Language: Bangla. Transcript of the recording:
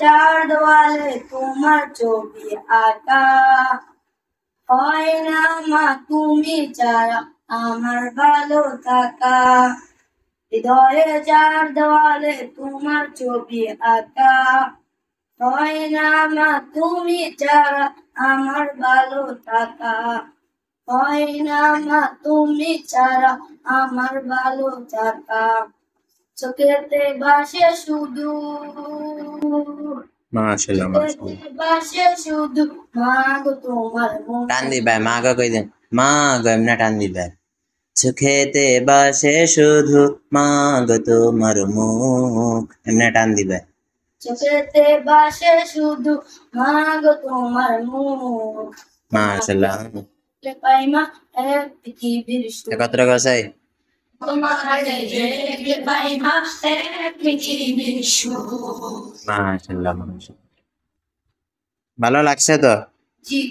চার দেওয়ালে তোমার ছবি আঁকা, হয় না মা তুমি ছাড়া আমার ভালো থাকা। হৃদয়ে চার দেওয়ালে তোমার ছবি আঁকা, হয় না মা তুমি ছাড়া আমার ভালো থাকা, হয় না মা তুমি ছাড়া আমার ভালো থাকা। চোখেতে ভাসে শুধু, মাশাআল্লাহ মাশাআল্লাহ। চোখেতে ভাসে শুধু মা গো তোমার মুখ। টান দিবা মা গো কই দেন, মা গো এমনি টান দিবা। চোখেতে বাসে শুধু মা গো তোমার মুখ, এমনি টান দিবা। চোখেতে ভাসে শুধু মা গো তোমার মুখ। মাশাআল্লাহ। তোমাকে পাই মা এক পৃথিবীর সুখ। একত্র গসাই। তোমাকে দেখলে পাই মা এক পৃথিবীর সুখ। মাশাআল্লাহ মাশাআল্লাহ। ভালো লাগছে তো? জি।